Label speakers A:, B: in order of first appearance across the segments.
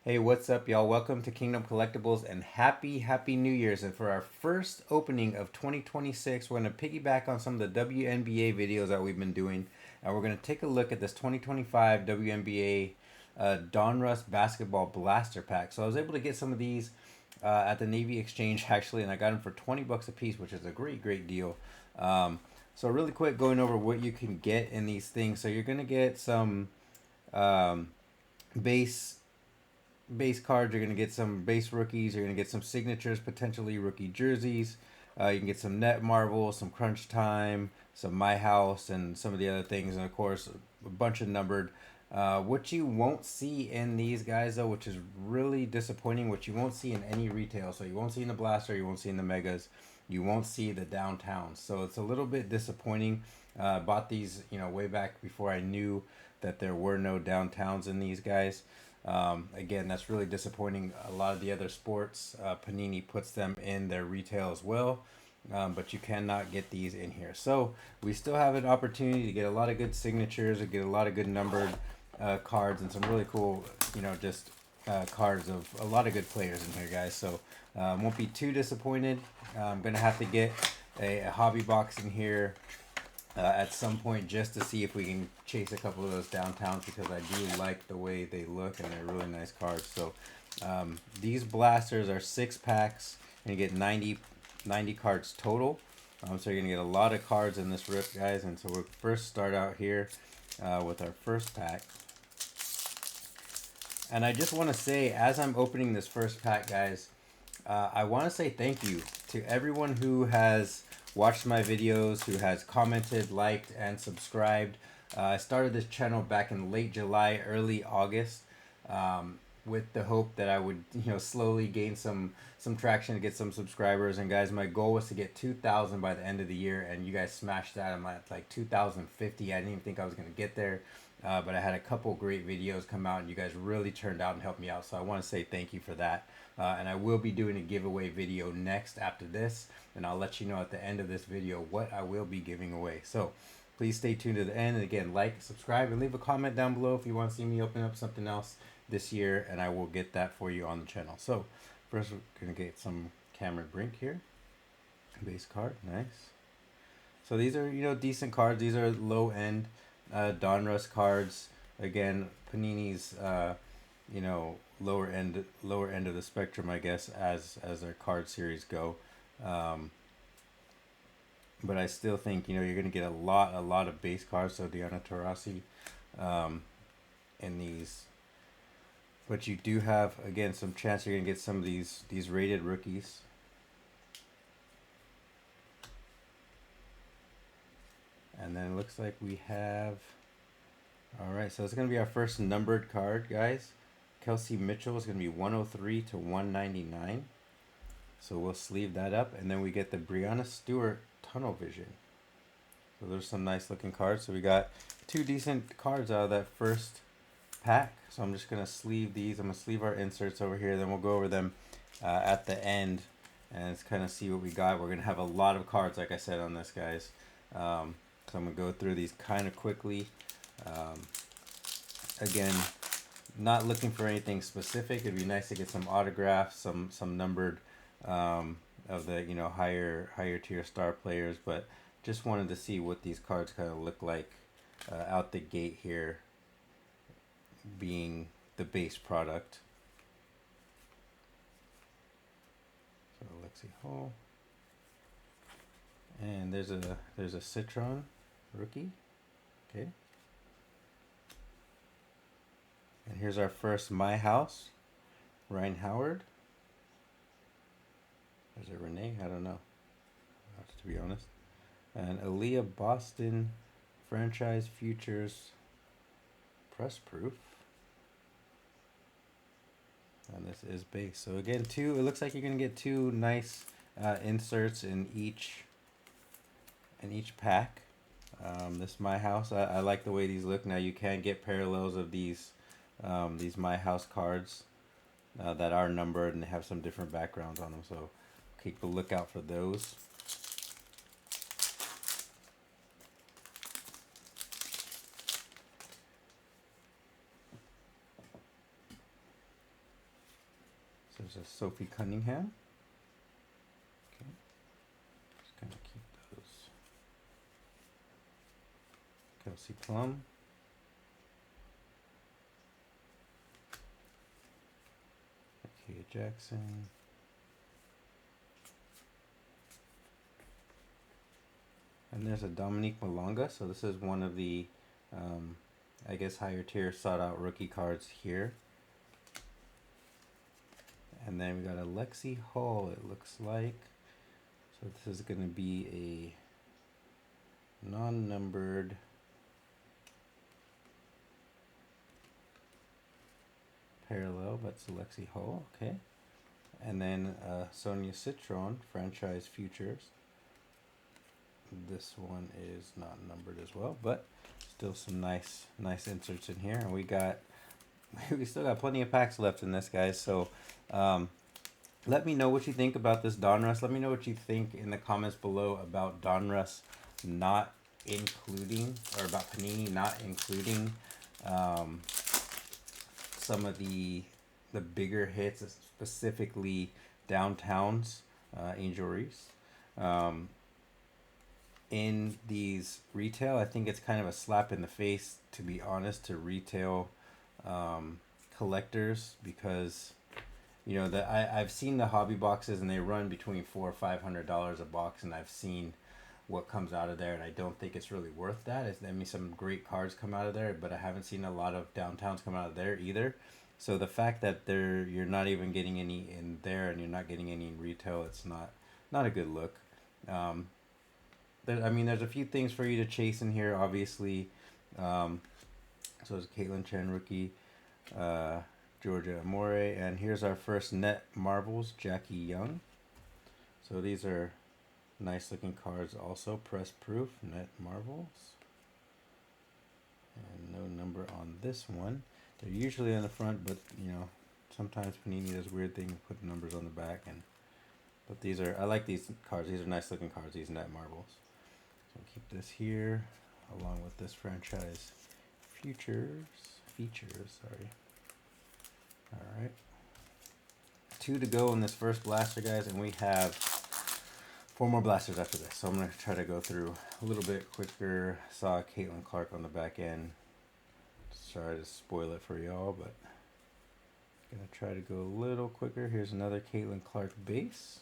A: Hey, what's up, y'all? Welcome to Kingdom Collectibles and happy New Year's. And for our first opening of 2026, we're going to piggyback on some of the WNBA videos that we've been doing. And we're going to take a look at this 2025 WNBA Donruss Basketball Blaster Pack. So I was able to get some of these at the Navy Exchange, actually, and I got them for 20 bucks a piece, which is a great deal. So really quick, going over what you can get in these things. So you're going to get some um, base cards. You're going to get some base rookies. You're going to get some signatures, potentially rookie jerseys. You can get some net marbles, some crunch time, some my house, and some of the other things, and of course a bunch of numbered. What you won't see in these guys though, which is really disappointing, what you won't see in any retail, so you won't see in the blaster, you won't see in the megas, you won't see the downtowns. So it's a little bit disappointing. Bought these, way back before I knew that there were no downtowns in these guys. Again, that's really disappointing. A lot of the other sports, Panini puts them in their retail as well, but you cannot get these in here. So we still have an opportunity to get a lot of good signatures, to get a lot of good numbered cards, and some really cool, just cards of a lot of good players in here, guys. So won't be too disappointed. I'm gonna have to get a hobby box in here at some point just to see if we can chase a couple of those downtowns, because I do like the way they look and they're really nice cards. So these blasters are 6 packs and you get 90 cards total. So you're gonna get a lot of cards in this rip, guys. And so we'll first start out here with our first pack. And I just want to say, as I'm opening this first pack, guys, I want to say thank you to everyone who has watched my videos, who has commented, liked, and subscribed. I started this channel back in late July, early August, with the hope that I would, slowly gain some traction to get some subscribers. And guys, my goal was to get 2,000 by the end of the year, and you guys smashed that. I'm at like 2,050. I didn't even think I was gonna get there, but I had a couple great videos come out, and you guys really turned out and helped me out. So I want to say thank you for that. And I will be doing a giveaway video next after this, and I'll let you know at the end of this video what I will be giving away. So please stay tuned to the end. And again, like, subscribe, and leave a comment down below if you want to see me open up something else this year, and I will get that for you on the channel. So first we're going to get some Cameron Brink here. Base card, nice. So these are, decent cards. These are low-end Donruss cards. Again, Panini's, lower end of the spectrum, I guess, as their card series go. But I still think, you're going to get a lot of base cards. So Diana Taurasi in these. But you do have, again, some chance you're going to get some of these rated rookies. And then it looks like we have, all right, so it's going to be our first numbered card, guys. Kelsey Mitchell is going to be 103 to 199. So we'll sleeve that up. And then we get the Breanna Stewart Tunnel Vision. So there's some nice looking cards. So we got 2 decent cards out of that first pack. So I'm just going to sleeve these. I'm going to sleeve our inserts over here. Then we'll go over them at the end and let's kind of see what we got. We're going to have a lot of cards, like I said, on this, guys. So I'm going to go through these kind of quickly. Again, not looking for anything specific. It'd be nice to get some autographs, some numbered of the higher tier star players, but just wanted to see what these cards kind of look like out the gate here, being the base product. So Lexi Hall, and there's a Citron rookie. Okay. And here's our first My House, Ryan Howard. Is it Renee? I don't know, to be honest. And Aaliyah Boston Franchise Futures Press Proof. And this is base. So again, it looks like you're going to get 2 nice inserts in each pack. This My House, I like the way these look. Now you can get parallels of these My House cards that are numbered and have some different backgrounds on them. So keep a lookout for those. There's a Sophie Cunningham. Okay. Just kind of keep those. Kelsey Plum. Kia Jackson. And there's a Dominique Malonga. So this is one of the, I guess, higher tier sought out rookie cards here. And then we got a Lexi Hall, it looks like. So this is going to be a non-numbered parallel, but it's a Lexi Hall, okay. And then Sonia Citron, franchise futures. This one is not numbered as well, but still some nice inserts in here. And we still got plenty of packs left in this, guys. So let me know what you think about this Donruss. Let me know what you think in the comments below about Donruss not including, or about Panini not including some of the bigger hits, specifically Downtown's Angel Reese. In these retail, I think it's kind of a slap in the face, to be honest, to retail collectors, because you know that I've seen the hobby boxes and they run between $400 or $500 a box, and I've seen what comes out of there, and I don't think it's really worth that. I mean, some great cards come out of there, but I haven't seen a lot of Downtowns come out of there either. So the fact that you're not even getting any in there and you're not getting any in retail, it's not a good look. I mean, there's a few things for you to chase in here, obviously. So it's Caitlin Chen rookie, Georgia Amore, and here's our first net marbles, Jackie Young. So these are nice looking cards, also press proof net marbles, and no number on this one. They're usually on the front, but you know, sometimes Panini does weird things, put numbers on the back, but these are, I like these cards. These are nice looking cards, these net marbles. So keep this here along with this franchise features, sorry. All right, 2 to go in this first blaster, guys, and we have 4 more blasters after this. So I'm gonna try to go through a little bit quicker. Saw Caitlin Clark on the back end. Sorry to spoil it for y'all, but gonna try to go a little quicker. Here's another Caitlin Clark base.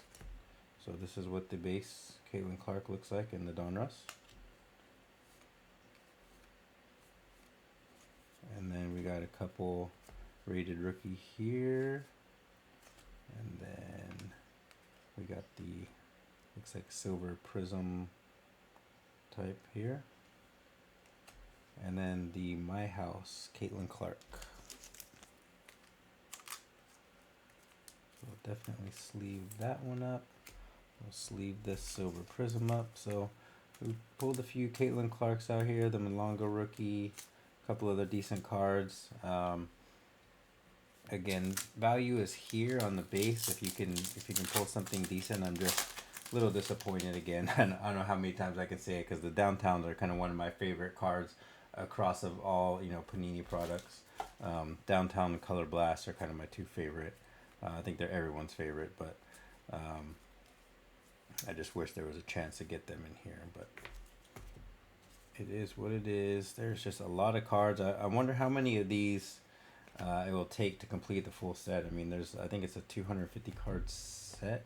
A: So this is what the base Caitlin Clark looks like in the Donruss. And then we got a couple rated rookie here. And then we got the, looks like silver prism type here. And then the My House Caitlin Clark. We'll definitely sleeve that one up. We'll sleeve this silver prism up. So we pulled a few Caitlin Clarks out here, the Malonga rookie, a couple other decent cards. Again, value is here on the base. If you can pull something decent. I'm just a little disappointed again. I don't know how many times I can say it, because the Downtowns are kind of one of my favorite cards across of all, you know, Panini products. Downtown and Color Blast are kind of my 2 favorite. I think they're everyone's favorite, but I just wish there was a chance to get them in here, but it is what it is. There's just a lot of cards. I wonder how many of these it will take to complete the full set. I mean, I think it's a 250 card set.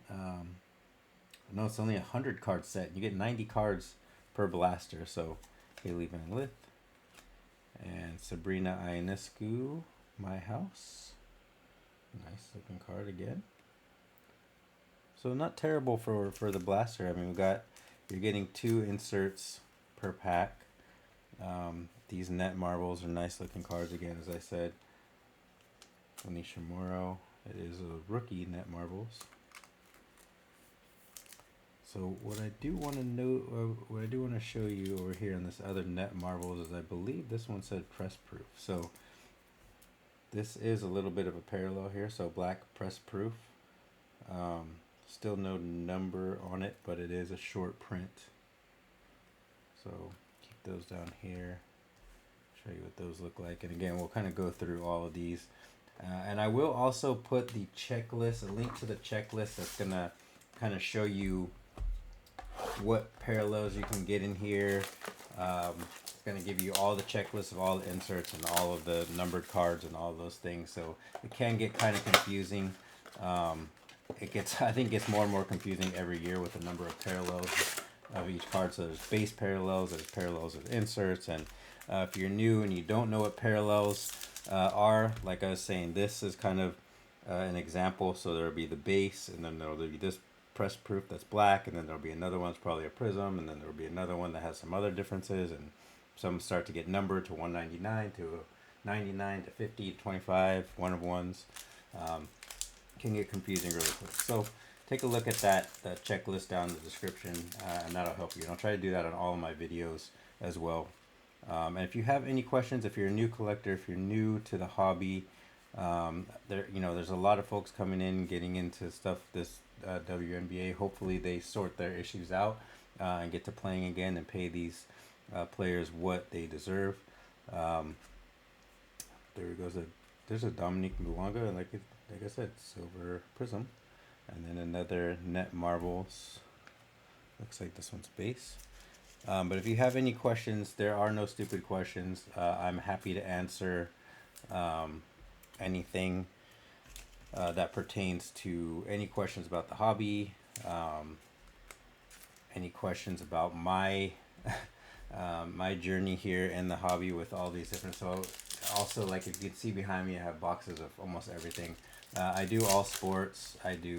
A: No, it's only a 100 card set. You get 90 cards per blaster. So Haley Van Lith and Sabrina Ionescu, My House. Nice looking card again. So not terrible for the blaster. I mean, you're getting 2 inserts per pack. These net marbles are nice looking cards again, as I said. Anisha Morrow. It is a rookie net marbles. So what I do want to show you over here on this other net marbles is, I believe this one said press proof. So this is a little bit of a parallel here. So black press proof. Still no number on it, but it is a short print. So keep those down here. Show you what those look like. And again, we'll kind of go through all of these. And I will also put the checklist, a link to the checklist that's gonna kind of show you what parallels you can get in here. It's going to give you all the checklists of all the inserts and all of the numbered cards and all those things. So it can get kind of confusing. I think it gets more and more confusing every year with the number of parallels of each card. So there's base parallels, there's parallels of inserts, and if you're new and you don't know what parallels are, like I was saying, this is kind of an example. So there'll be the base, and then there'll be this press proof that's black, and then there'll be another one that's probably a prism, and then there'll be another one that has some other differences, and some start to get numbered to 199 to 99 to 50 to 25 one of ones. Can get confusing really quick. So take a look at that checklist down in the description, and that'll help you. And I'll try to do that on all of my videos as well. And if you have any questions, if you're a new collector, if you're new to the hobby, there's a lot of folks coming in, getting into stuff this WNBA. Hopefully they sort their issues out and get to playing again and pay these players what they deserve. There goes there's a Dominique Malonga, and like I said, silver prism, and then another net marbles. Looks like this one's base. But if you have any questions, there are no stupid questions. I'm happy to answer anything that pertains to any questions about the hobby, any questions about my my journey here in the hobby with all these different. So also, like, if you can see behind me, I have boxes of almost everything. I do all sports. I do,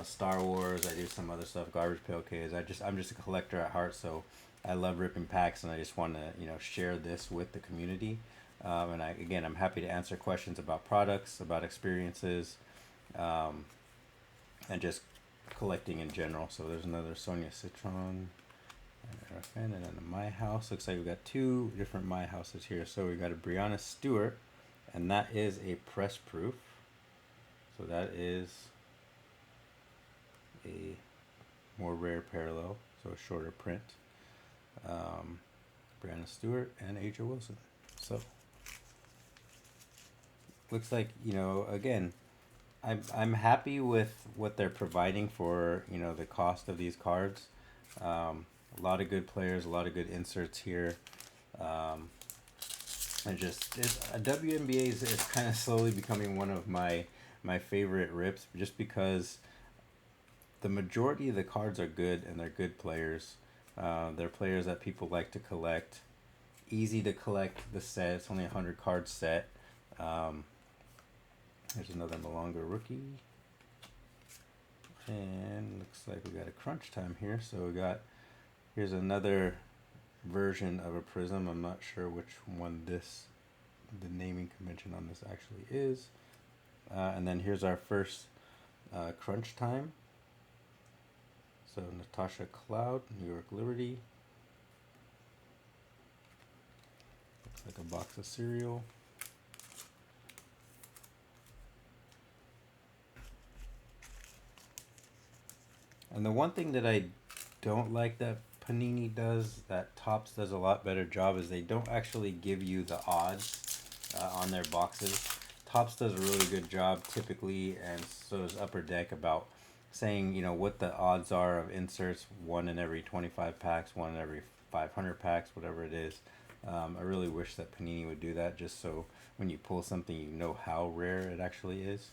A: Star Wars. I do some other stuff, Garbage Pail Kids. I'm just a collector at heart, so I love ripping packs, and I just want to share this with the community. And I'm happy to answer questions about products, about experiences, and just collecting in general. So there's another Sonia Citron, and then a My House. Looks like we got two different My Houses here. So we got a Brianna Stewart, and that is a press proof. So that is a more rare parallel, so a shorter print. Brianna Stewart and Aja Wilson. So looks like, again, I'm happy with what they're providing for, the cost of these cards. A lot of good players, a lot of good inserts here. And WNBA is kind of slowly becoming one of my favorite rips, just because the majority of the cards are good and they're good players. They're players that people like to collect. Easy to collect the set. It's only a 100 card set. There's another Malonga rookie. And looks like we got a crunch time here. So here's another version of a prism. I'm not sure which one the naming convention on this actually is. And then here's our first crunch time. So Natasha Cloud, New York Liberty. Looks like a box of cereal. And the one thing that I don't like that Panini does, that Topps does a lot better job, is they don't actually give you the odds on their boxes. Topps does a really good job typically, and so does Upper Deck, about saying, what the odds are of inserts, one in every 25 packs, one in every 500 packs, whatever it is. I really wish that Panini would do that, just so when you pull something, you know how rare it actually is.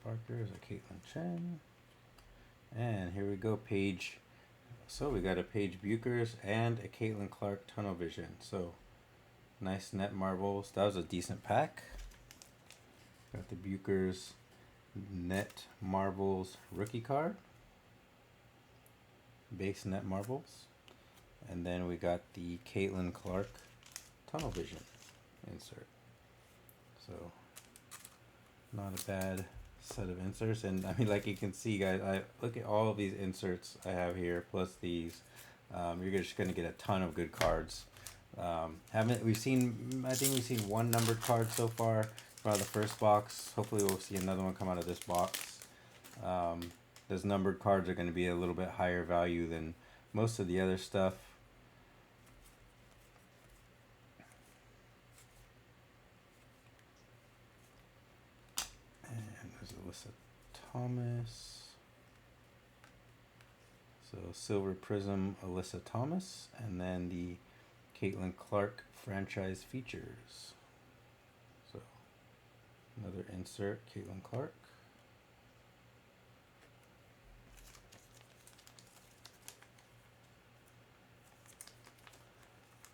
A: Parker is a Caitlin Chen. And here we go, Paige. So we got a Paige Bueckers and a Caitlin Clark Tunnel Vision. So nice net marbles. That was a decent pack. Got the Bueckers net marbles rookie card. Base net marbles. And then we got the Caitlin Clark Tunnel Vision insert. So not a bad set of inserts. And I mean, like you can see, guys, I look at all of these inserts I have here, plus these. You're just going to get a ton of good cards. I think we've seen one numbered card so far out of the first box. Hopefully we'll see another one come out of this box. Those numbered cards are going to be a little bit higher value than most of the other stuff. Thomas. So Silver Prism, Alyssa Thomas, and then the Caitlin Clark franchise features. So another insert, Caitlin Clark.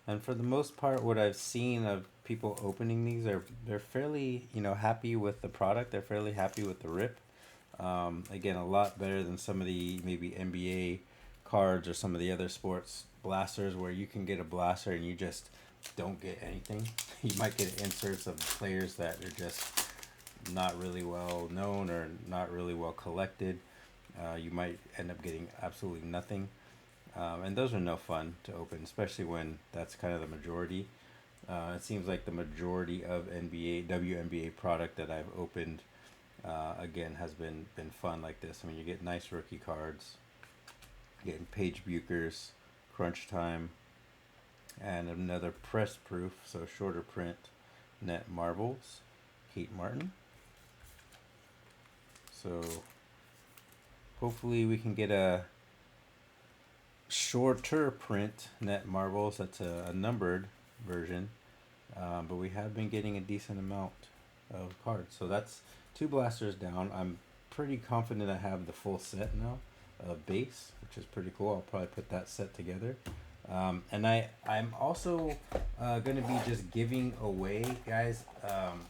A: And for the most part, what I've seen of people opening these, they're fairly, happy with the product. They're fairly happy with the rip. Again, a lot better than some of the maybe NBA cards or some of the other sports blasters where you can get a blaster and you just don't get anything. You might get inserts of players that are just not really well known or not really well collected. You might end up getting absolutely nothing. And those are no fun to open, especially when that's kind of the majority. It seems like the majority of WNBA product that I've opened, again, has been fun like this. I mean, you get nice rookie cards, getting Paige Bueckers, Crunch Time, and another press proof, so shorter print, net marbles, Kate Martin. So hopefully we can get a shorter print net marbles. That's a numbered version, but we have been getting a decent amount of cards. So that's 2 blasters down. I'm pretty confident I have the full set now of base, which is pretty cool. I'll probably put that set together. And I'm also going to be just giving away, guys,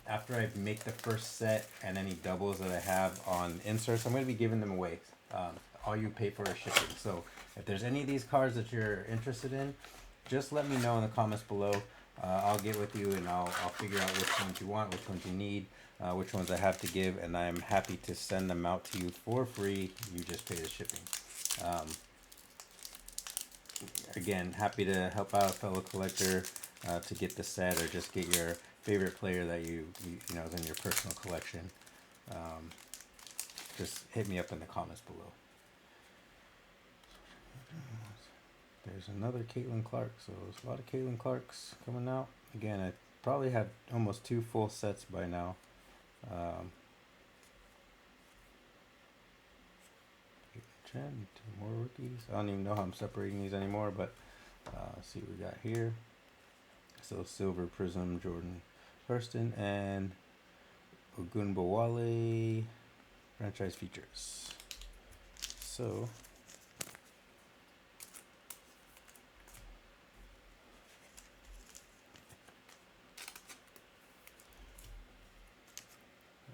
A: after I make the first set and any doubles that I have on inserts, I'm going to be giving them away. All you pay for is shipping. So if there's any of these cards that you're interested in, just let me know in the comments below. I'll get with you and I'll figure out which ones you want, which ones you need, which ones I have to give, and I'm happy to send them out to you for free. You just pay the shipping. Again, happy to help out a fellow collector to get the set, or just get your favorite player that you know is in your personal collection. Just hit me up in the comments below. There's another Caitlin Clark, so there's a lot of Caitlin Clarks coming out. Again, I probably have almost 2 full sets by now. Chen, 2 more rookies. I don't even know how I'm separating these anymore, but let's see what we got here. So Silver Prism, Jordan Hurston, and Ogunbowale franchise features. So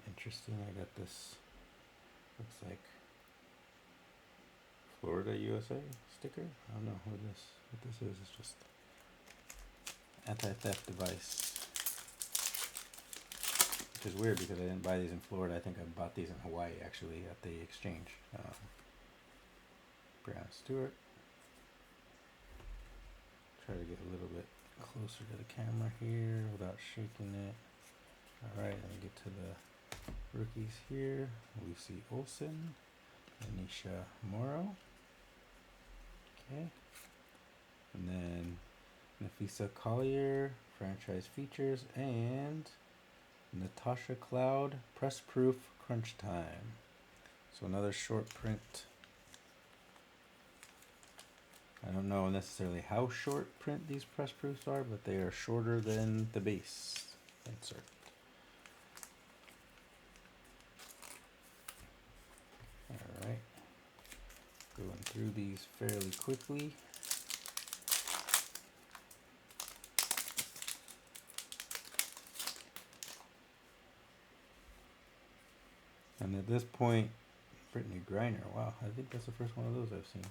A: interesting. I got this, looks like Florida USA sticker. I don't know what this is. It's just anti-theft device, which is weird because I didn't buy these in Florida. I think I bought these in Hawaii actually at the exchange. Brown Stewart. Try to get a little bit closer to the camera here without shaking it. All right, let me get to the rookies here. Lucy Olsen, Anisha Morrow. Okay. And then Nafisa Collier, franchise features, and Natasha Cloud, press proof, Crunch Time. So another short print. I don't know necessarily how short print these press proofs are, but they are shorter than the base insert. All right, going through these fairly quickly. And at this point, Brittany Griner, wow, I think that's the first one of those I've seen.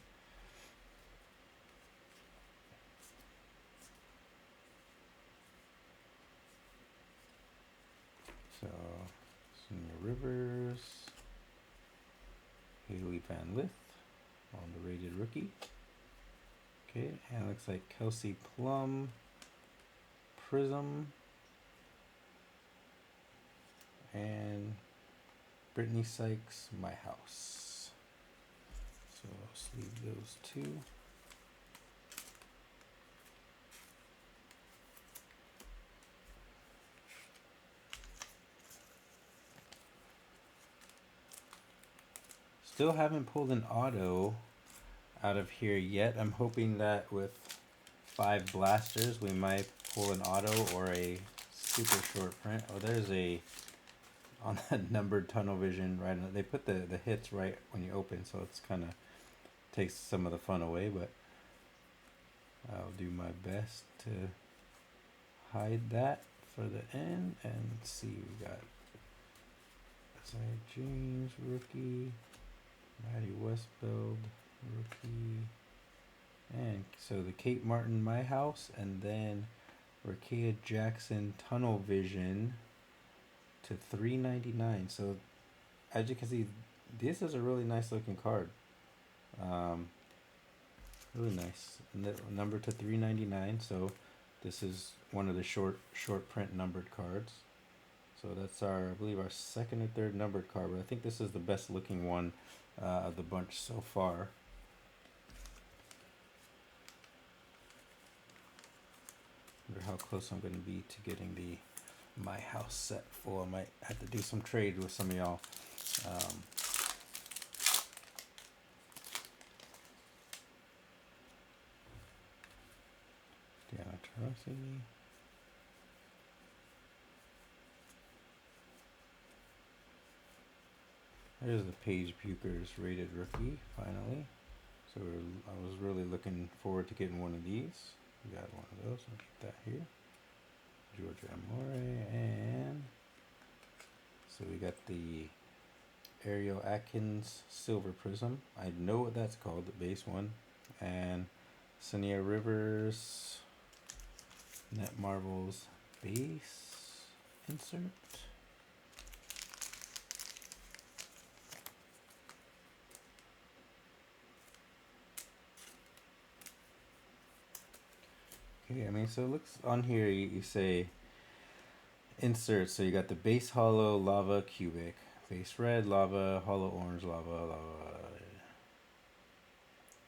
A: So, Sonia Rivers, Haley Van Lith on the rated rookie. Okay, and it looks like Kelsey Plum, Prism, and Brittany Sykes, My House. So I'll sleeve those 2. still haven't pulled an auto out of here yet. I'm hoping that with 5 blasters we might pull an auto or a super short print. Oh, there's a on that numbered tunnel vision right. They put the hits right when you open, so it's kind of takes some of the fun away, but I'll do my best to hide that for the end. And see, we got Isaiah James, rookie, Maddie Westbeld, rookie, and so the Kate Martin, My House, and then Rakia Jackson tunnel vision to $3.99. So as you can see, this is a really nice looking card. Really nice. Number to $3.99. So this is one of the short print numbered cards. So that's our, I believe, our second or third numbered card, but I think this is the best looking one of the bunch so far. Wonder how close I'm going to be to getting the My House set full. I might have to do some trade with some of y'all. Diana Taurasi. There's the Paige Bueckers rated rookie, finally. So I was really looking forward to getting one of these. We got one of those. I'll keep that here. Georgia Amore, and so we got the Ariel Atkins Silver Prism. I know what that's called, the base one. And Sonia Rivers Net Marbles base insert. Okay, I mean, so it looks on here, you say insert, so you got the base hollow lava cubic, base red lava, hollow orange lava.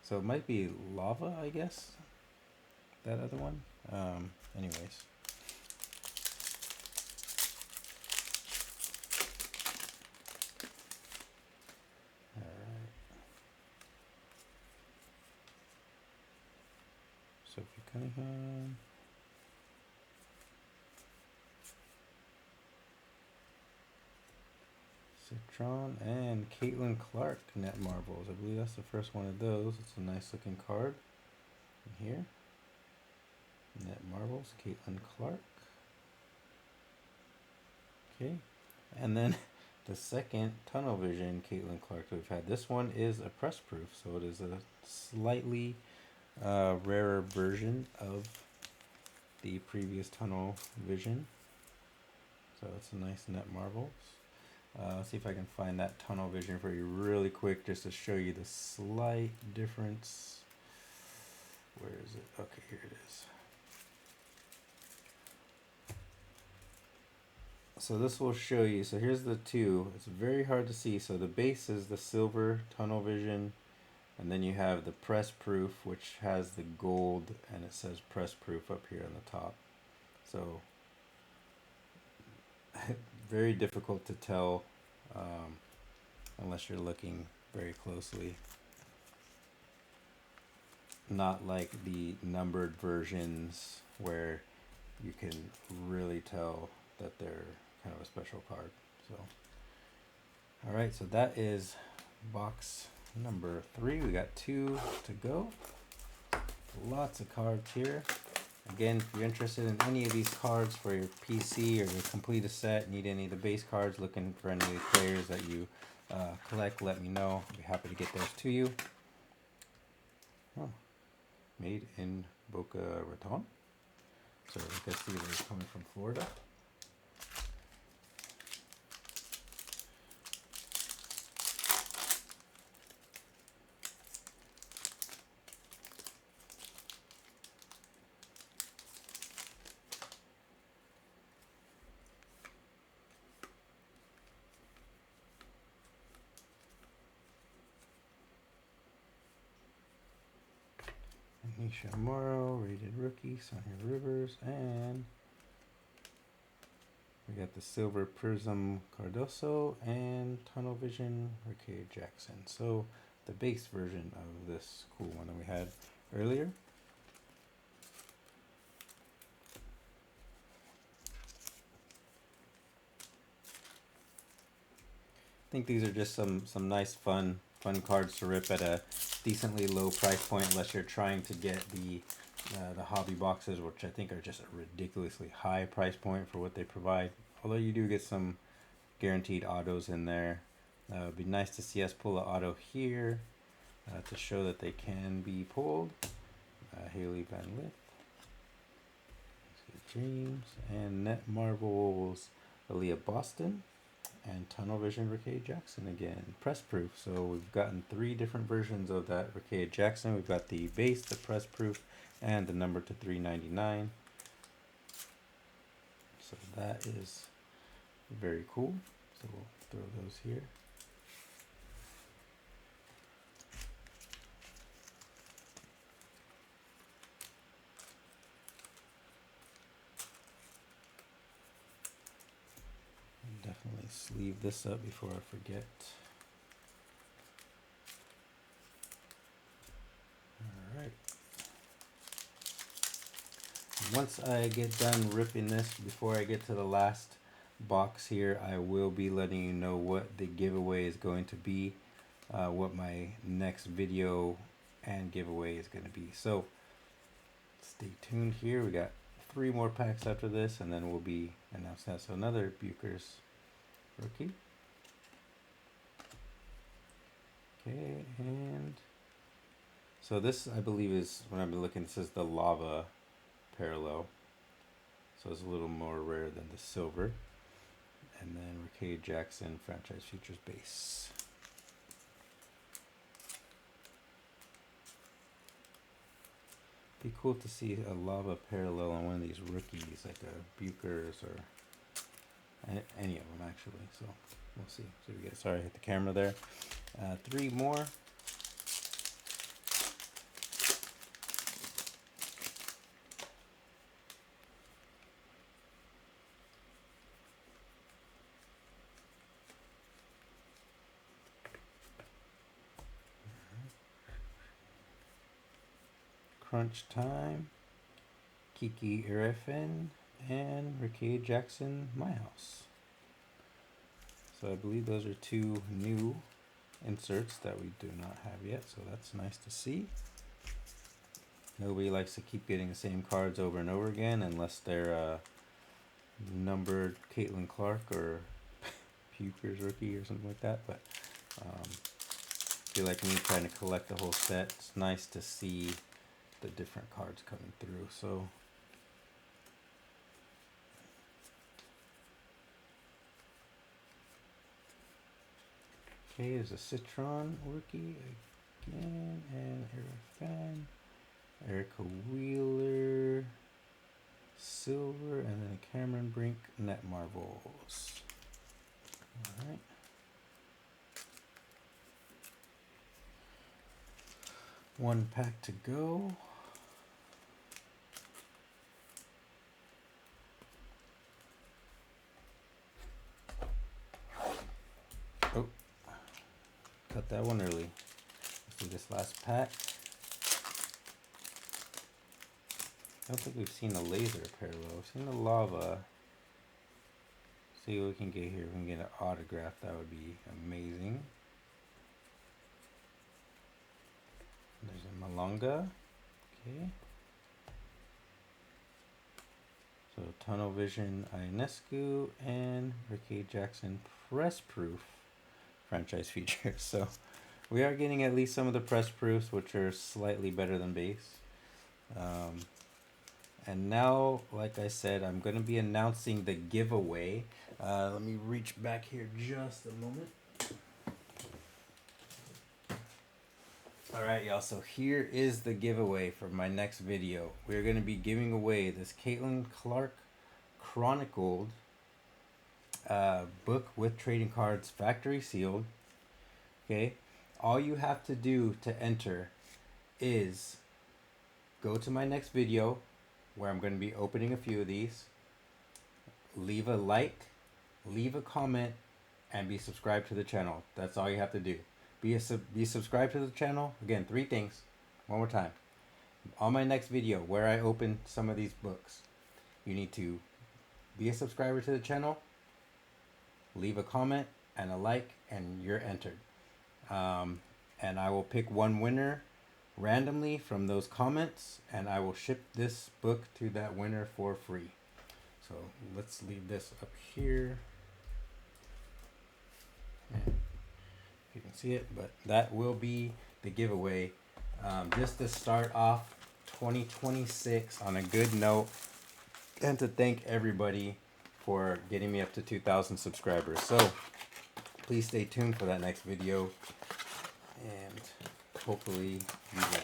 A: So it might be lava, I guess, that other one. Anyways. Alright. Sophie Cunningham. Citron and Caitlin Clark net marbles. I believe that's the first one of those. It's a nice looking card here. Net marbles, Caitlin Clark. Okay, and then the second tunnel vision Caitlin Clark we've had. This one is a press proof, so it is a slightly rarer version of the previous tunnel vision. So it's a nice net marbles. Let's see if I can find that tunnel vision for you really quick, just to show you the slight difference. Where is it? Okay, here it is. So this will show you. So here's the two. It's very hard to see. So the base is the silver tunnel vision, and then you have the press proof, which has the gold, and it says press proof up here on the top. So very difficult to tell unless you're looking very closely. Not like the numbered versions where you can really tell that they're kind of a special card. So all right, so that is box number 3. We got 2 to go. Lots of cards here. Again, if you're interested in any of these cards for your PC or to complete a set, need any of the base cards, looking for any of the players that you collect, let me know. I'll be happy to get those to you. Oh, made in Boca Raton. So I guess these are coming from Florida. Nisha Morrow, rated rookie, Sonia Rivers, and we got the Silver Prism Cardoso and Tunnel Vision Rickea Jackson. So the base version of this cool one that we had earlier. I think these are just some nice fun cards to rip at a decently low price point, unless you're trying to get the hobby boxes, which I think are just a ridiculously high price point for what they provide. Although you do get some guaranteed autos in there. It'd be nice to see us pull an auto here to show that they can be pulled. Haley Van Lith, James, and Net Marbles, Aaliyah Boston, and Tunnel Vision Rickea Jackson again. Press proof. So we've gotten 3 different versions of that Rickea Jackson. We've got the base, the press proof, and the number to 399. So that is very cool. So we'll throw those here. Definitely sleeve this up before I forget. All right. Once I get done ripping this, before I get to the last box here, I will be letting you know what the giveaway is going to be, what my next video and giveaway is going to be. So stay tuned here. We got 3 more packs after this, and then we'll be announcing that. So another Bueckers rookie. Okay, and so this, I believe, is, when I've been looking, this is the lava parallel. So it's a little more rare than the silver. And then Rickea Jackson Franchise Features base. Be cool to see a lava parallel on one of these rookies, like a Bueckers or any of them actually. So we'll see. So we get, sorry, I hit the camera there. 3 more. Crunch Time, Kiki Irefin, and Rickea Jackson My House. So I believe those are 2 new inserts that we do not have yet, so that's nice to see. Nobody likes to keep getting the same cards over and over again unless they're numbered Caitlin Clark or Bueckers rookie or something like that. But if you're like me trying to collect the whole set, it's nice to see the different cards coming through. So okay, there's a Citron rookie again, and Fan, Erica Wheeler, silver, and then a Cameron Brink Net Marbles. All right. One pack to go. Oh, cut that one early. Let's do this last pack. I don't think we've seen a laser parallel. We've seen the lava. See what we can get here. If we can get an autograph, that would be amazing. There's a Malonga. Okay. So Tunnel Vision Ionescu and Rickea Jackson Press Proof Franchise Features. So we are getting at least some of the press proofs, which are slightly better than base. And now, like I said, I'm going to be announcing the giveaway. Let me reach back here just a moment. Alright, y'all, so here is the giveaway for my next video. We're going to be giving away this Caitlin Clark Chronicled book with trading cards, factory sealed. Okay, all you have to do to enter is go to my next video where I'm going to be opening a few of these. Leave a like leave a comment, and be subscribed to the channel. That's all you have to do. Be subscribed to the channel. Again, 3 things. One more time. On my next video where I open some of these books, you need to be a subscriber to the channel, leave a comment and a like, and you're entered. And I will pick one winner randomly from those comments, and I will ship this book to that winner for free. So let's leave this up here. And you can see it, but that will be the giveaway. Just to start off 2026 on a good note, and to thank everybody for getting me up to 2,000 subscribers. So please stay tuned for that next video, and hopefully you win.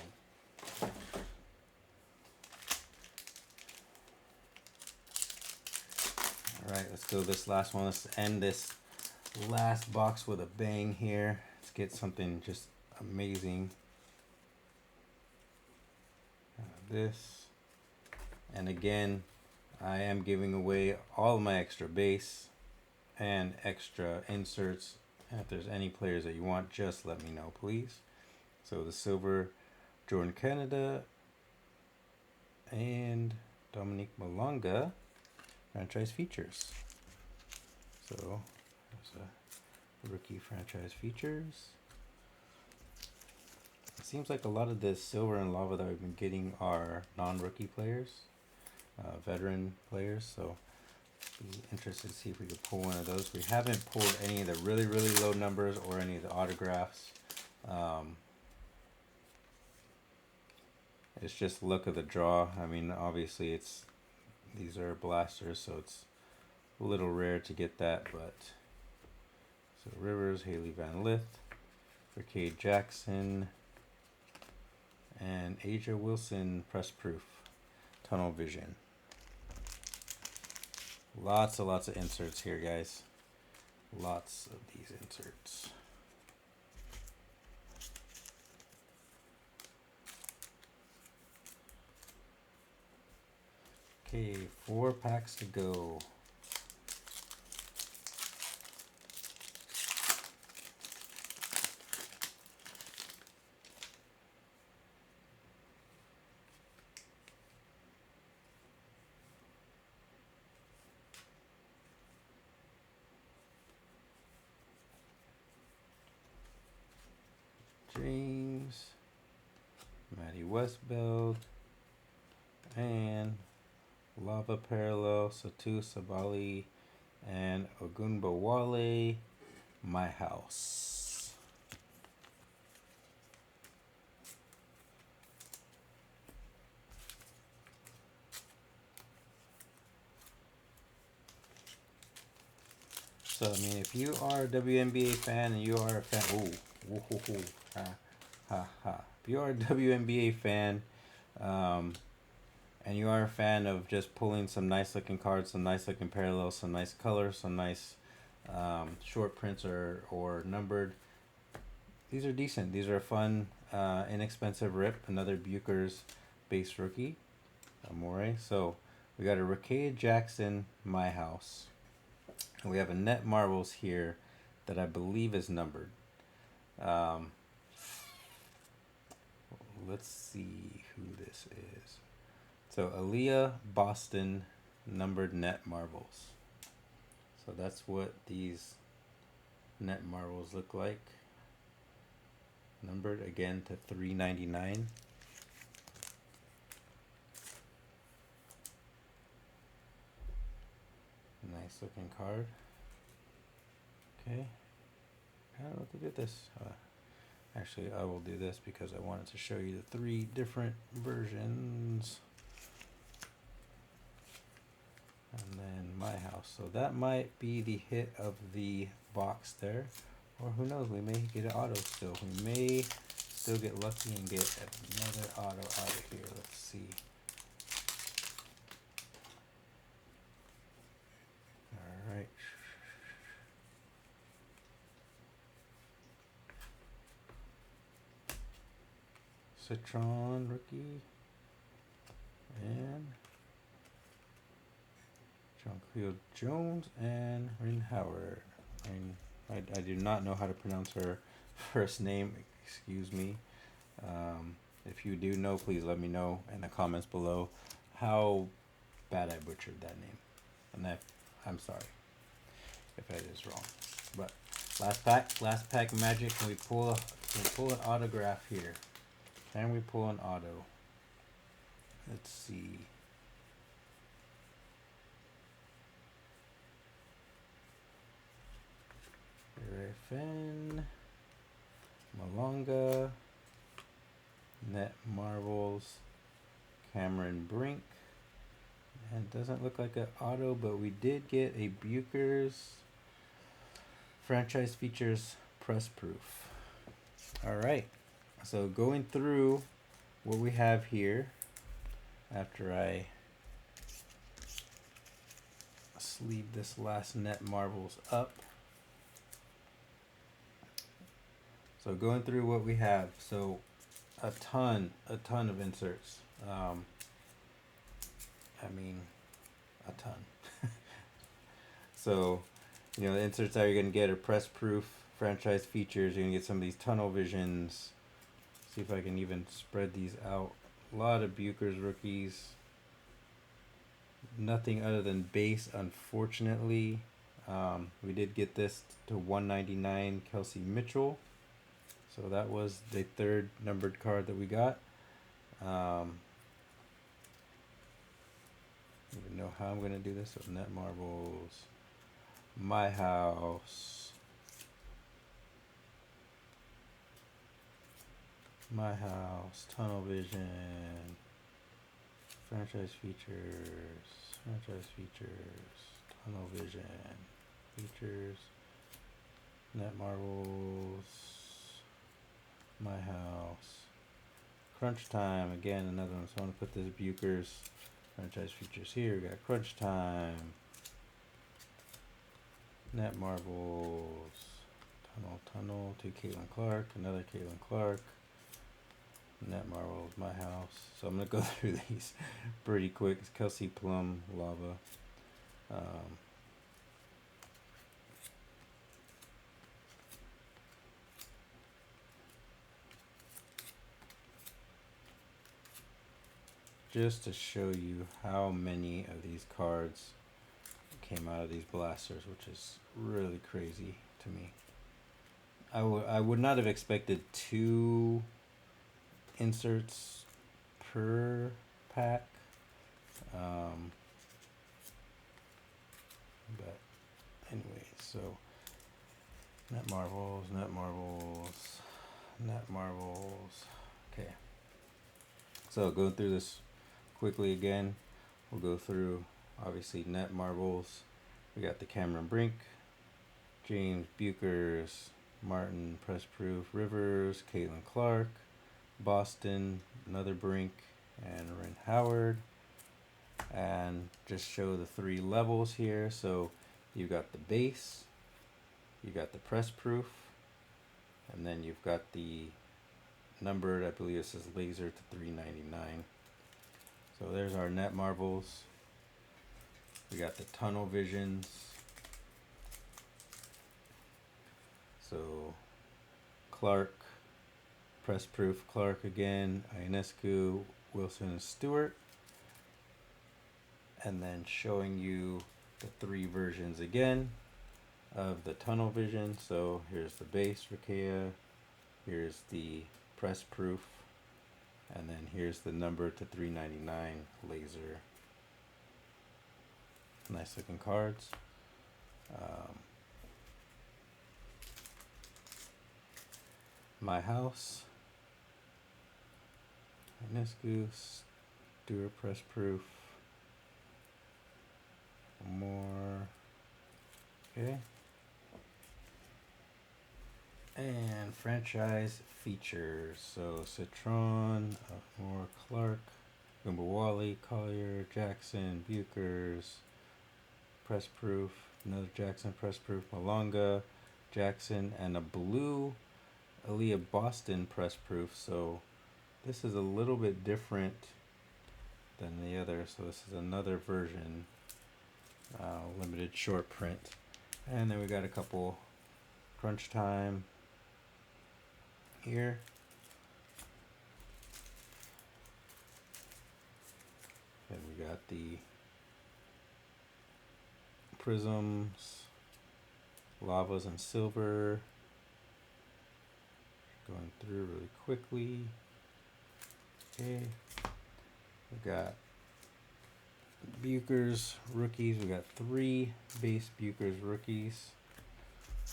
A: Alright, let's do this last one. Let's end this last box with a bang here. Let's get something just amazing. This. And again, I am giving away all of my extra base and extra inserts. And if there's any players that you want, just let me know, please. So the silver, Jordan Canada and Dominique Malonga franchise features. So there's a rookie franchise features. It seems like a lot of the silver and lava that we've been getting are non-rookie players, veteran players. So be interested to see if we could pull one of those. We haven't pulled any of the really low numbers or any of the autographs. It's just luck of the draw. I mean, obviously these are blasters, so it's a little rare to get that. But so Rivers, Haley Van Lith, Paige Jackson, and Asia Wilson press proof, tunnel vision. Lots of inserts here, guys. Lots of these inserts. Okay, 4 packs to go. James, Maddie Westbeld, and Lava Parallel, Satu Sabali, and Ogunbowale, My House. So, I mean, if you are a WNBA fan and you are a fan, if you are a WNBA fan, and you are a fan of just pulling some nice looking cards, some nice looking parallels, some nice colors, some nice short prints or numbered, these are decent. These are a fun, inexpensive rip. Another Bueckers base rookie, Amore. So we got a Paige Jackson, My House. And we have a Net Marbles here that I believe is numbered. Let's see who this is. So Aaliyah Boston numbered Net Marbles. So that's what these Net Marbles look like. Numbered again to 399. Nice looking card. Okay. I don't know what to do with this. Actually, I will do this because I wanted to show you the 3 different versions. And then My House. So that might be the hit of the box there. Or who knows, we may get an auto still. We may still get lucky and get another auto out of here. Let's see. Alright. Citron rookie. And Jonquil Jones and Rin Howard. I do not know how to pronounce her first name. Excuse me. If you do know, please let me know in the comments below how bad I butchered that name. And I'm sorry if that is wrong. But last pack magic. Can we pull an autograph here? Can we pull an auto? Let's see. Griffin, Malonga, Net Marvels, Cameron Brink. And it doesn't look like an auto, but we did get a Bueckers franchise features press proof. All right, so going through what we have here after I sleeve this last Net Marvels up. So going through what we have, so a ton of inserts. I mean, a ton. So, you know, the inserts that you're gonna get are press proof, franchise features. You're gonna get some of these tunnel visions. See if I can even spread these out. A lot of Bueckers rookies. Nothing other than base, unfortunately. We did get this to 199 Kelsey Mitchell. So that was the third numbered card that we got. I don't even know how I'm going to do this with Net Marvels. My House. My House. Tunnel Vision. Franchise Features. Franchise Features. Tunnel Vision. Features. Net Marvels. My House. Crunch Time, again another one. So I want to put this Bueckers franchise features here. We got Crunch Time, Net Marvels, Tunnel to Caitlin Clark, another Caitlin Clark, Net Marvels, My House. So I'm gonna go through these pretty quick. It's Kelsey Plum, Lava. Just to show you how many of these cards came out of these blasters, which is really crazy to me. I would not have expected 2 inserts per pack, but anyway, so Net Marvels, Net Marvels, Net Marvels. Okay, so going through this quickly again, we'll go through obviously Net Marvels. We got the Cameron Brink, James Bueckers, Martin Press Proof, Rivers, Caitlin Clark, Boston, another Brink, and Rin Howard. And just show the 3 levels here. So you got the base, you got the press proof, and then you've got the numbered, I believe this is laser to 399. So there's our Net Marvels. We got the Tunnel Visions. So Clark, press proof Clark again, Ionescu, Wilson, and Stewart. And then showing you the 3 versions again of the Tunnel Vision. So here's the base Rakea, here's the press proof, and then here's the number to 399 laser. Nice looking cards. My House, Ionescu, Stewart press proof, more, okay, and franchise features. So Citron, more Clark, Gumbawali, Collier, Jackson, Bueckers, press proof, another Jackson press proof, Malonga, Jackson, and a blue Aaliyah Boston press proof. So this is a little bit different than the other. So this is another version. limited short print. And then we got a couple crunch time here. And we got the prisms, lavas and silver. Going through really quickly. Okay. We got Bueckers rookies. We got 3 base Bueckers rookies,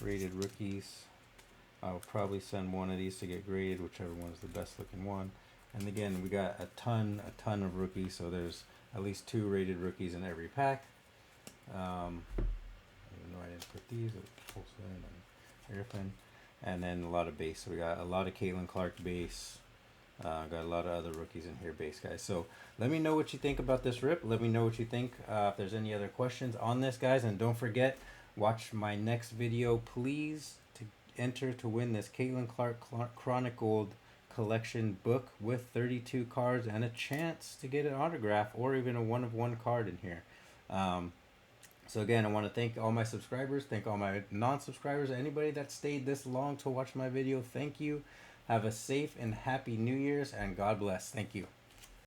A: rated rookies. I'll probably send one of these to get graded, whichever one's the best looking one. And again, we got a ton of rookies, so there's at least 2 rated rookies in every pack. Even though I didn't put these, porcelain and airplane. And then a lot of base. So we got a lot of Caitlin Clark base. Got a lot of other rookies in here base, guys. So let me know what you think about this rip. Let me know what you think. If there's any other questions on this, guys. And don't forget, watch my next video, please, to enter to win this Caitlin Clark Chronicled Collection book with 32 cards and a chance to get an autograph or even a 1-of-1 card in here. So again, I want to thank all my subscribers, thank all my non-subscribers, anybody that stayed this long to watch my video. Thank you. Have a safe and happy New Year's, and God bless. Thank you.